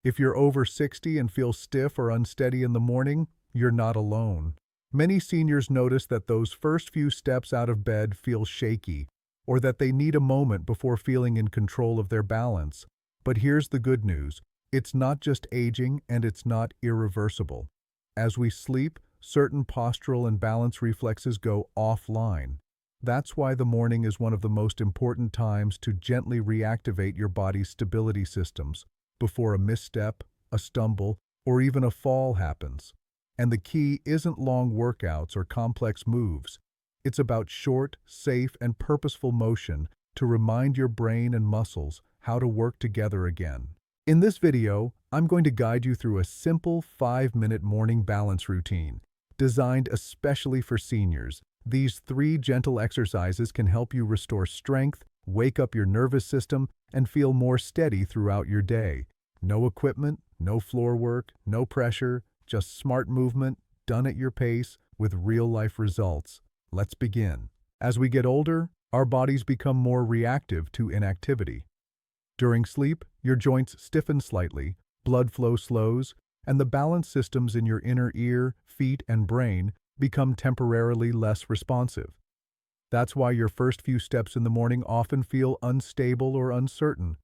If you're over 60 and feel stiff or unsteady in the morning, you're not alone. Many seniors notice that those first few steps out of bed feel shaky, or that they need a moment before feeling in control of their balance. But here's the good news. It's not just aging, and it's not irreversible. As we sleep, certain postural and balance reflexes go offline. That's why the morning is one of the most important times to gently reactivate your body's stability systems before a misstep, a stumble, or even a fall happens. And the key isn't long workouts or complex moves. It's about short, safe, and purposeful motion to remind your brain and muscles how to work together again. In this video, I'm going to guide you through a simple 5-minute morning balance routine designed especially for seniors. These 3 gentle exercises can help you restore strength, wake up your nervous system, and feel more steady throughout your day. No equipment, no floor work, no pressure, just smart movement, done at your pace, with real-life results. Let's begin. As we get older, our bodies become more reactive to inactivity. During sleep, your joints stiffen slightly, blood flow slows, and the balance systems in your inner ear, feet, and brain become temporarily less responsive. That's why your first few steps in the morning often feel unstable or uncertain.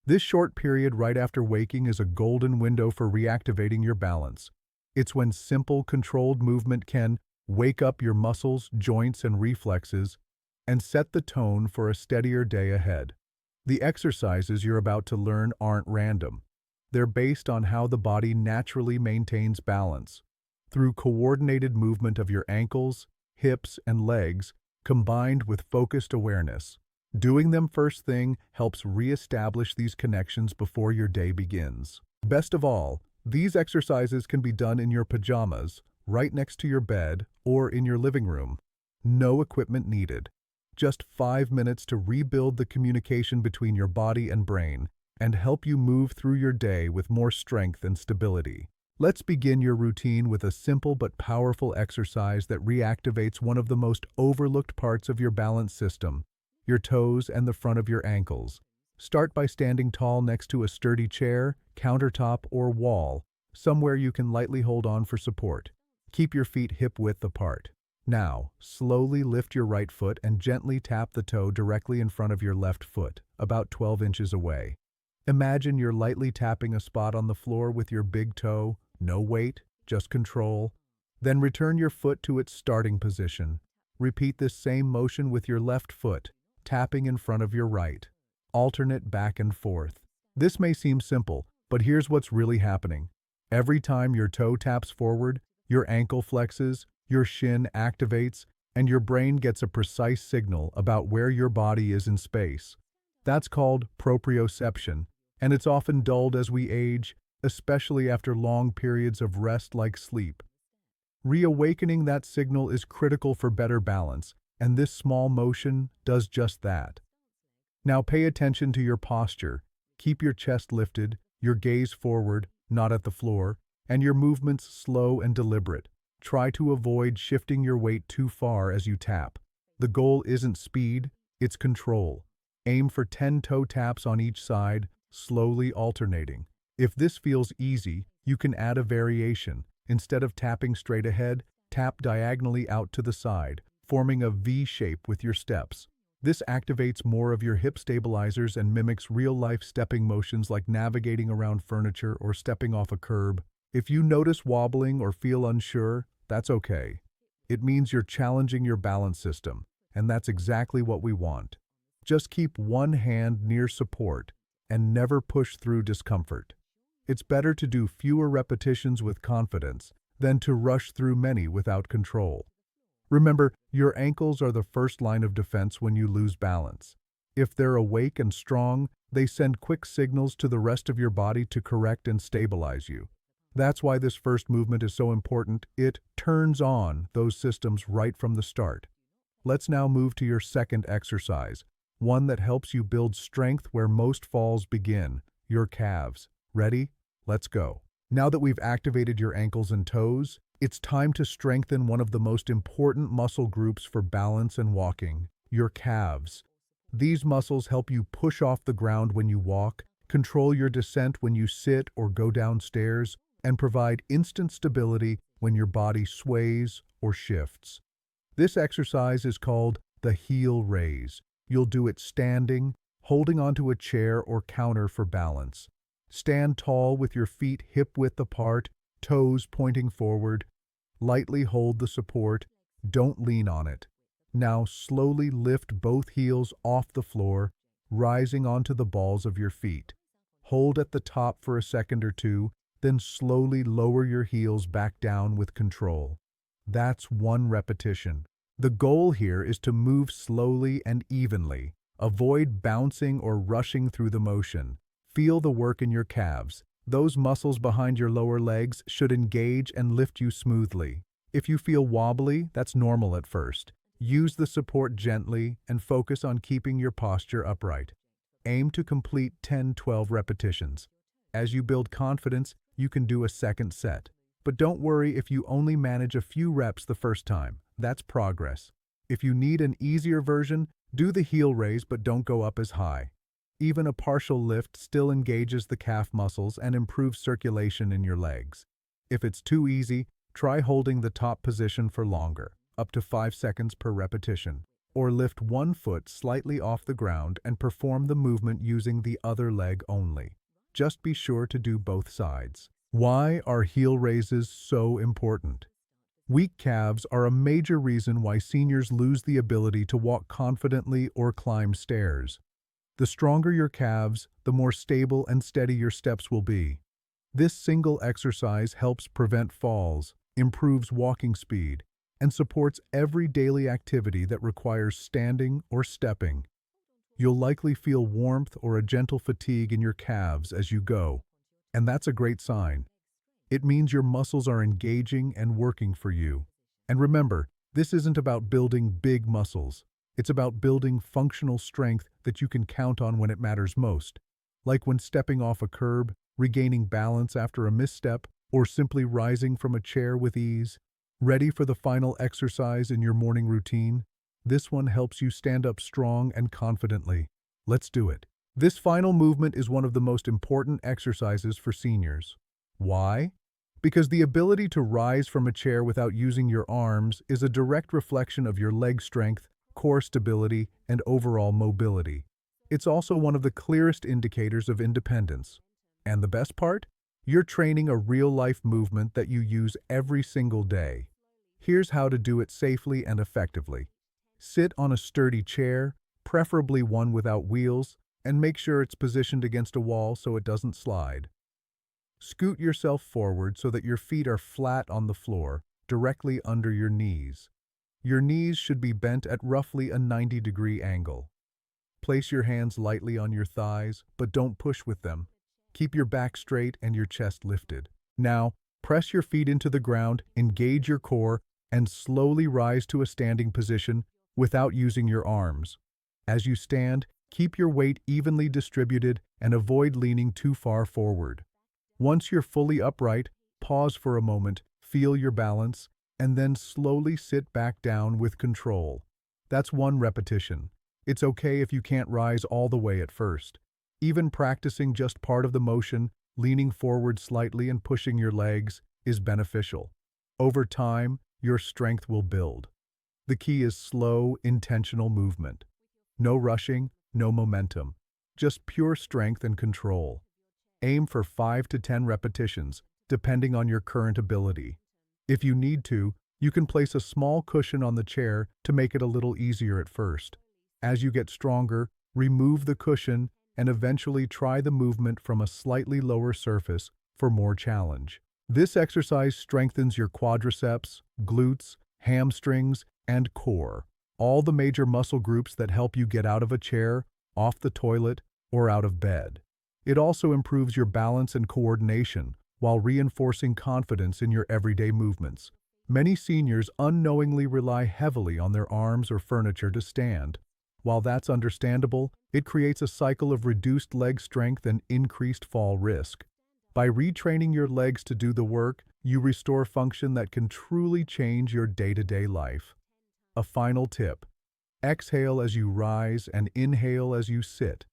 This short period right after waking is a golden window for reactivating your balance. It's when simple, controlled movement can wake up your muscles, joints, and reflexes and set the tone for a steadier day ahead. The exercises you're about to learn aren't random. They're based on how the body naturally maintains balance, through coordinated movement of your ankles, hips, and legs, combined with focused awareness. Doing them first thing helps reestablish these connections before your day begins. Best of all, these exercises can be done in your pajamas, right next to your bed, or in your living room. No equipment needed. Just 5 minutes to rebuild the communication between your body and brain and help you move through your day with more strength and stability. Let's begin your routine with a simple but powerful exercise that reactivates one of the most overlooked parts of your balance system, your toes and the front of your ankles. Start by standing tall next to a sturdy chair, countertop, or wall, somewhere you can lightly hold on for support. Keep your feet hip-width apart. Now, slowly lift your right foot and gently tap the toe directly in front of your left foot, about 12 inches away. Imagine you're lightly tapping a spot on the floor with your big toe. No weight, just control. Then return your foot to its starting position. Repeat this same motion with your left foot, tapping in front of your right. Alternate back and forth. This may seem simple, but here's what's really happening. Every time your toe taps forward, your ankle flexes, your shin activates, and your brain gets a precise signal about where your body is in space. That's called proprioception, and it's often dulled as we age, especially after long periods of rest like sleep. Reawakening that signal is critical for better balance, and this small motion does just that. Now pay attention to your posture. Keep your chest lifted, your gaze forward, not at the floor, and your movements slow and deliberate. Try to avoid shifting your weight too far as you tap. The goal isn't speed, it's control. Aim for 10 toe taps on each side, slowly alternating. If this feels easy, you can add a variation. Instead of tapping straight ahead, tap diagonally out to the side, forming a V shape with your steps. This activates more of your hip stabilizers and mimics real-life stepping motions like navigating around furniture or stepping off a curb. If you notice wobbling or feel unsure, that's okay. It means you're challenging your balance system, and that's exactly what we want. Just keep one hand near support and never push through discomfort. It's better to do fewer repetitions with confidence than to rush through many without control. Remember, your ankles are the first line of defense when you lose balance. If they're awake and strong, they send quick signals to the rest of your body to correct and stabilize you. That's why this first movement is so important. It turns on those systems right from the start. Let's now move to your second exercise, one that helps you build strength where most falls begin, your calves. Ready? Let's go. Now that we've activated your ankles and toes, it's time to strengthen one of the most important muscle groups for balance and walking, your calves. These muscles help you push off the ground when you walk, Control your descent when you sit or go downstairs, and provide instant stability when your body sways or shifts. This exercise is called the heel raise. You'll do it standing, holding onto a chair or counter for balance. Stand tall with your feet hip-width apart, toes pointing forward. Lightly hold the support, don't lean on it. Now slowly lift both heels off the floor, rising onto the balls of your feet. Hold at the top for a second or two, then slowly lower your heels back down with control. That's one repetition. The goal here is to move slowly and evenly. Avoid bouncing or rushing through the motion. Feel the work in your calves. Those muscles behind your lower legs should engage and lift you smoothly. If you feel wobbly, that's normal at first. Use the support gently and focus on keeping your posture upright. Aim to complete 10-12 repetitions. As you build confidence, you can do a second set. But don't worry if you only manage a few reps the first time. That's progress. If you need an easier version, do the heel raise but don't go up as high. Even a partial lift still engages the calf muscles and improves circulation in your legs. If it's too easy, try holding the top position for longer, up to 5 seconds per repetition, or lift one foot slightly off the ground and perform the movement using the other leg only. Just be sure to do both sides. Why are heel raises so important? Weak calves are a major reason why seniors lose the ability to walk confidently or climb stairs. The stronger your calves, the more stable and steady your steps will be. This single exercise helps prevent falls, improves walking speed, and supports every daily activity that requires standing or stepping. You'll likely feel warmth or a gentle fatigue in your calves as you go, and that's a great sign. It means your muscles are engaging and working for you. And remember, this isn't about building big muscles. It's about building functional strength that you can count on when it matters most, like when stepping off a curb, regaining balance after a misstep, or simply rising from a chair with ease. Ready for the final exercise in your morning routine? This one helps you stand up strong and confidently. Let's do it. This final movement is one of the most important exercises for seniors. Why? Because the ability to rise from a chair without using your arms is a direct reflection of your leg strength, core stability, and overall mobility. It's also one of the clearest indicators of independence. And the best part? You're training a real-life movement that you use every single day. Here's how to do it safely and effectively. Sit on a sturdy chair, preferably one without wheels, and make sure it's positioned against a wall so it doesn't slide. Scoot yourself forward so that your feet are flat on the floor, directly under your knees. Your knees should be bent at roughly a 90-degree angle. Place your hands lightly on your thighs, but don't push with them. Keep your back straight and your chest lifted. Now, press your feet into the ground, engage your core, and slowly rise to a standing position without using your arms. As you stand, keep your weight evenly distributed and avoid leaning too far forward. Once you're fully upright, pause for a moment, feel your balance, and then slowly sit back down with control. That's one repetition. It's okay if you can't rise all the way at first. Even practicing just part of the motion, leaning forward slightly and pushing your legs, is beneficial. Over time, your strength will build. The key is slow, intentional movement. No rushing, no momentum. Just pure strength and control. Aim for 5 to 10 repetitions, depending on your current ability. If you need to, you can place a small cushion on the chair to make it a little easier at first. As you get stronger, remove the cushion and eventually try the movement from a slightly lower surface for more challenge. This exercise strengthens your quadriceps, glutes, hamstrings, and core, all the major muscle groups that help you get out of a chair, off the toilet, or out of bed. It also improves your balance and coordination while reinforcing confidence in your everyday movements. Many seniors unknowingly rely heavily on their arms or furniture to stand. While that's understandable, it creates a cycle of reduced leg strength and increased fall risk. By retraining your legs to do the work, you restore function that can truly change your day-to-day life. A final tip: exhale as you rise and inhale as you sit.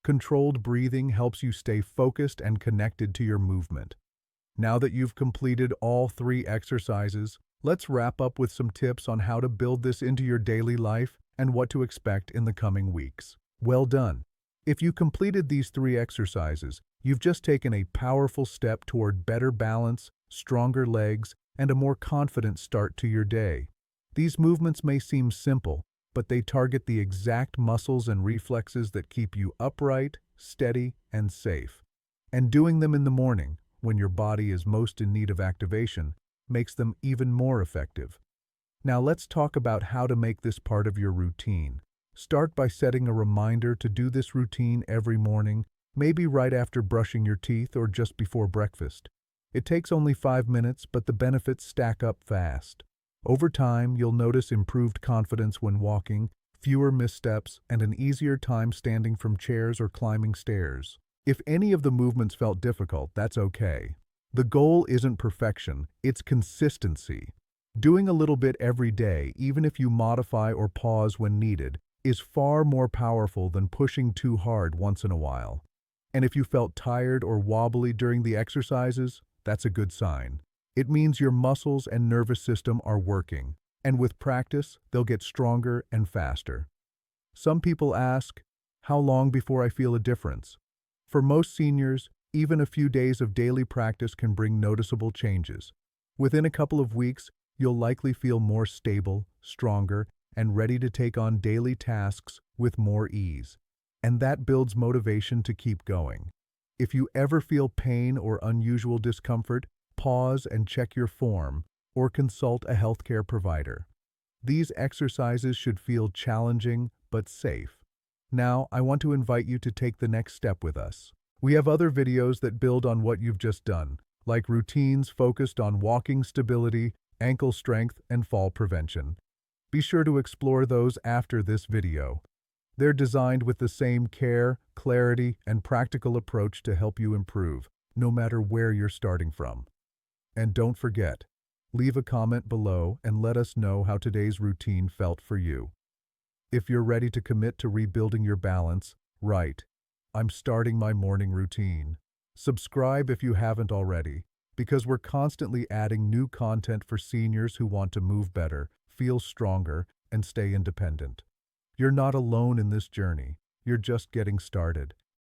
Controlled breathing helps you stay focused and connected to your movement. Now that you've completed all 3 exercises, let's wrap up with some tips on how to build this into your daily life and what to expect in the coming weeks. Well done! If you completed these 3 exercises, you've just taken a powerful step toward better balance, stronger legs, and a more confident start to your day. These movements may seem simple, but they target the exact muscles and reflexes that keep you upright, steady, and safe. And doing them in the morning, when your body is most in need of activation, makes them even more effective. Now let's talk about how to make this part of your routine. Start by setting a reminder to do this routine every morning, maybe right after brushing your teeth or just before breakfast. It takes only 5 minutes, but the benefits stack up fast. Over time, you'll notice improved confidence when walking, fewer missteps, and an easier time standing from chairs or climbing stairs. If any of the movements felt difficult, that's okay. The goal isn't perfection, it's consistency. Doing a little bit every day, even if you modify or pause when needed, is far more powerful than pushing too hard once in a while. And if you felt tired or wobbly during the exercises, that's a good sign. It means your muscles and nervous system are working, and with practice, they'll get stronger and faster. Some people ask, how long before I feel a difference? For most seniors, even a few days of daily practice can bring noticeable changes. Within a couple of weeks, you'll likely feel more stable, stronger, and ready to take on daily tasks with more ease. And that builds motivation to keep going. If you ever feel pain or unusual discomfort, pause and check your form, or consult a healthcare provider. These exercises should feel challenging but safe. Now, I want to invite you to take the next step with us. We have other videos that build on what you've just done, like routines focused on walking stability, ankle strength, and fall prevention. Be sure to explore those after this video. They're designed with the same care, clarity, and practical approach to help you improve, no matter where you're starting from. And don't forget, leave a comment below and let us know how today's routine felt for you. If you're ready to commit to rebuilding your balance, write, I'm starting my morning routine. Subscribe if you haven't already, because we're constantly adding new content for seniors who want to move better, feel stronger, and stay independent. You're not alone in this journey. You're just getting started.